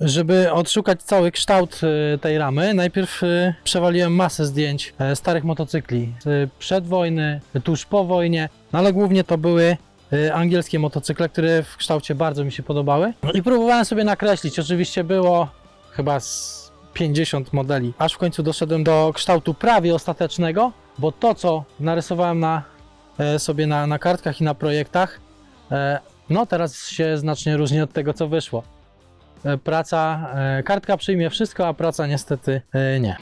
Żeby odszukać cały kształt tej ramy, najpierw przewaliłem masę zdjęć starych motocykli przed wojny, tuż po wojnie, no ale głównie to były angielskie motocykle, które w kształcie bardzo mi się podobały. I próbowałem sobie nakreślić, oczywiście było chyba z 50 modeli, aż w końcu doszedłem do kształtu prawie ostatecznego, bo to, co narysowałem sobie na kartkach i na projektach, no teraz się znacznie różni od tego, co wyszło. Kartka przyjmie wszystko, a praca niestety nie.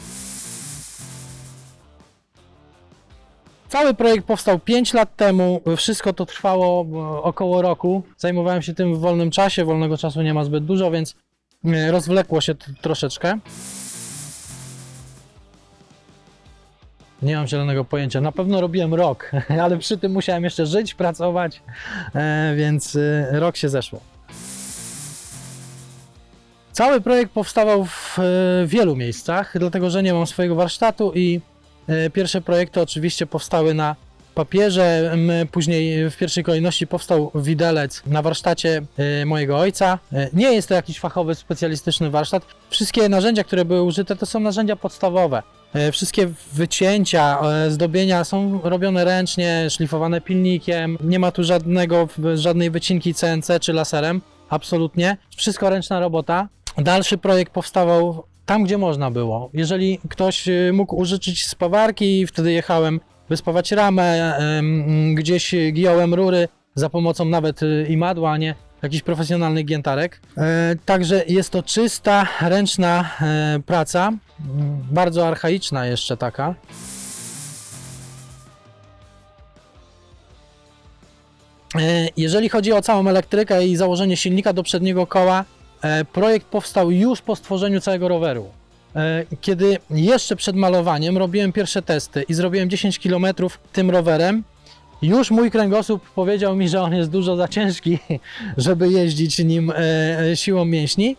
Cały projekt powstał 5 lat temu, wszystko to trwało około roku. Zajmowałem się tym w wolnym czasie, wolnego czasu nie ma zbyt dużo, więc rozwlekło się to troszeczkę. Nie mam zielonego pojęcia, na pewno robiłem rok, ale przy tym musiałem jeszcze żyć, pracować, więc rok się zeszło. Cały projekt powstawał w wielu miejscach, dlatego że nie mam swojego warsztatu i pierwsze projekty oczywiście powstały na papierze, później w pierwszej kolejności powstał widelec na warsztacie mojego ojca. Nie jest to jakiś fachowy, specjalistyczny warsztat. Wszystkie narzędzia, które były użyte, to są narzędzia podstawowe. Wszystkie wycięcia, zdobienia są robione ręcznie, szlifowane pilnikiem. Nie ma tu żadnej wycinki CNC czy laserem, absolutnie. Wszystko ręczna robota. Dalszy projekt powstawał tam, gdzie można było. Jeżeli ktoś mógł użyczyć spawarki, wtedy jechałem wyspawać ramę, gdzieś giąłem rury za pomocą nawet imadła, a nie jakichś profesjonalnych giętarek. Także jest to czysta, ręczna praca, bardzo archaiczna jeszcze taka. Jeżeli chodzi o całą elektrykę i założenie silnika do przedniego koła, projekt powstał już po stworzeniu całego roweru. Kiedy jeszcze przed malowaniem robiłem pierwsze testy i zrobiłem 10 km tym rowerem, już mój kręgosłup powiedział mi, że on jest dużo za ciężki, żeby jeździć nim siłą mięśni,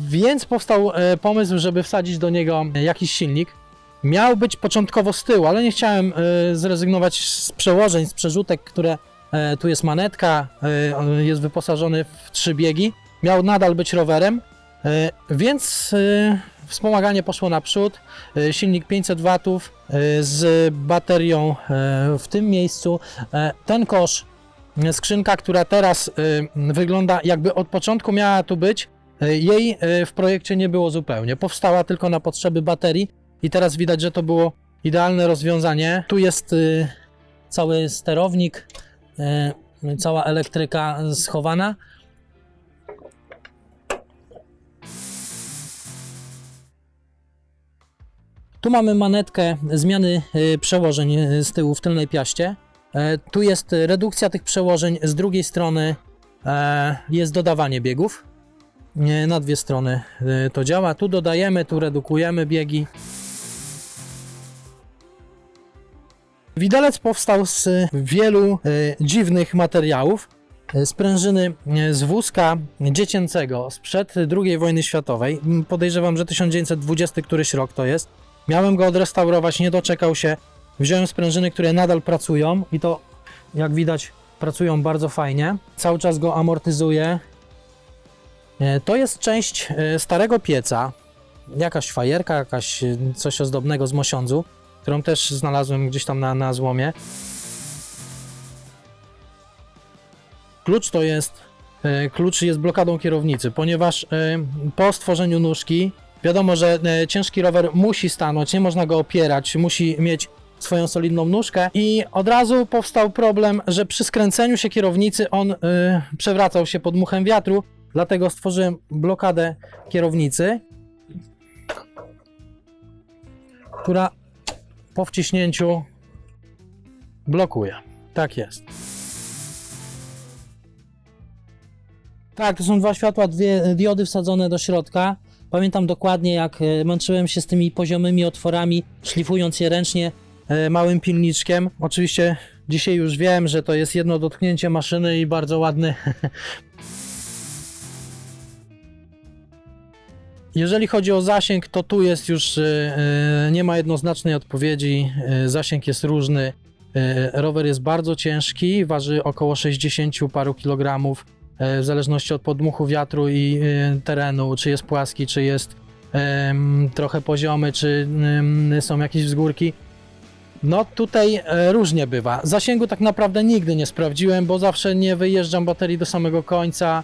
więc powstał pomysł, żeby wsadzić do niego jakiś silnik. Miał być początkowo z tyłu, ale nie chciałem zrezygnować z przełożeń, z przerzutek, które tu jest manetka, jest wyposażony w 3 biegi. Miał nadal być rowerem, więc wspomaganie poszło naprzód. Silnik 500 W z baterią w tym miejscu. Ten kosz, skrzynka, która teraz wygląda jakby od początku miała tu być, jej w projekcie nie było zupełnie. Powstała tylko na potrzeby baterii i teraz widać, że to było idealne rozwiązanie. Tu jest cały sterownik, cała elektryka schowana. Tu mamy manetkę zmiany przełożeń z tyłu w tylnej piaście. Tu jest redukcja tych przełożeń, z drugiej strony jest dodawanie biegów. Na dwie strony to działa. Tu dodajemy, tu redukujemy biegi. Widelec powstał z wielu dziwnych materiałów. Sprężyny z wózka dziecięcego sprzed II wojny światowej. Podejrzewam, że 1920 któryś rok to jest. Miałem go odrestaurować, nie doczekał się. Wziąłem sprężyny, które nadal pracują i to, jak widać, pracują bardzo fajnie. Cały czas go amortyzuję. To jest część starego pieca. Jakaś fajerka, coś ozdobnego z mosiądzu, którą też znalazłem gdzieś tam na złomie. Klucz jest blokadą kierownicy, ponieważ po stworzeniu nóżki wiadomo, że ciężki rower musi stanąć, nie można go opierać, musi mieć swoją solidną nóżkę i od razu powstał problem, że przy skręceniu się kierownicy on przewracał się pod muchem wiatru, dlatego stworzyłem blokadę kierownicy, która po wciśnięciu blokuje. Tak jest. Tak, to są 2 światła, 2 diody wsadzone do środka. Pamiętam dokładnie, jak męczyłem się z tymi poziomymi otworami, szlifując je ręcznie małym pilniczkiem. Oczywiście dzisiaj już wiem, że to jest jedno dotknięcie maszyny i bardzo ładny. Jeżeli chodzi o zasięg, to tu jest już, nie ma jednoznacznej odpowiedzi, zasięg jest różny. Rower jest bardzo ciężki, waży około 60 paru kilogramów. w zależności od podmuchu wiatru i terenu, czy jest płaski, czy jest trochę poziomy, czy są jakieś wzgórki. No tutaj różnie bywa. Zasięgu tak naprawdę nigdy nie sprawdziłem, bo zawsze nie wyjeżdżam baterii do samego końca,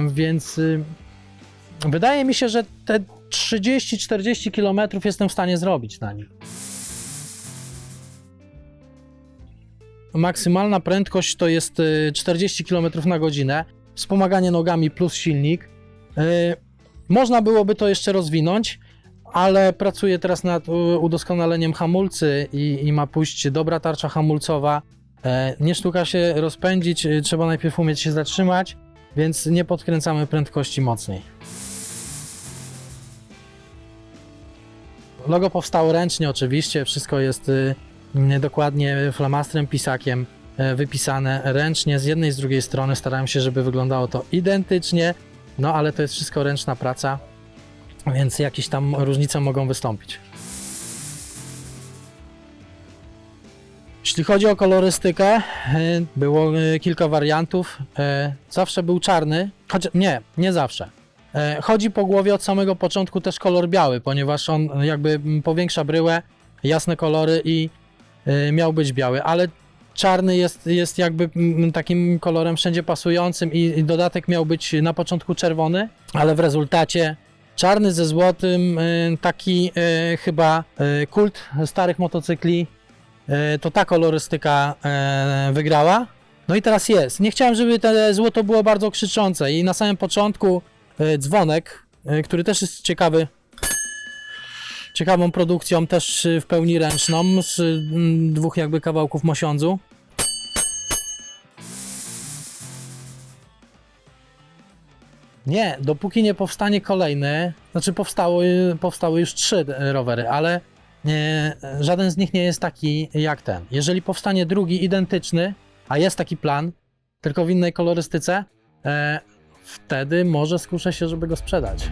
więc wydaje mi się, że te 30-40 km jestem w stanie zrobić na nim. Maksymalna prędkość to jest 40 km na godzinę, wspomaganie nogami plus silnik. Można byłoby to jeszcze rozwinąć, ale pracuję teraz nad udoskonaleniem hamulcy i ma pójść dobra tarcza hamulcowa. Nie sztuka się rozpędzić, trzeba najpierw umieć się zatrzymać, więc nie podkręcamy prędkości mocniej. Logo powstało ręcznie oczywiście, wszystko jest dokładnie flamastrem, pisakiem wypisane ręcznie z jednej i z drugiej strony. Starałem się, żeby wyglądało to identycznie, no ale to jest wszystko ręczna praca, więc jakieś tam różnice mogą wystąpić. Jeśli chodzi o kolorystykę, było kilka wariantów. Zawsze był czarny, choć nie zawsze. Chodzi po głowie od samego początku też kolor biały, ponieważ on jakby powiększa bryłę, jasne kolory i miał być biały, ale czarny jest jakby takim kolorem wszędzie pasującym i dodatek miał być na początku czerwony, ale w rezultacie czarny ze złotym, taki chyba kult starych motocykli, to ta kolorystyka wygrała. No i teraz jest. Nie chciałem, żeby to złoto było bardzo krzyczące i na samym początku dzwonek, który też jest ciekawą produkcją, też w pełni ręczną, z dwóch jakby kawałków mosiądzu. Nie, dopóki nie powstanie kolejny, znaczy powstały już 3 rowery, ale żaden z nich nie jest taki jak ten. Jeżeli powstanie drugi identyczny, a jest taki plan, tylko w innej kolorystyce, wtedy może skuszę się, żeby go sprzedać.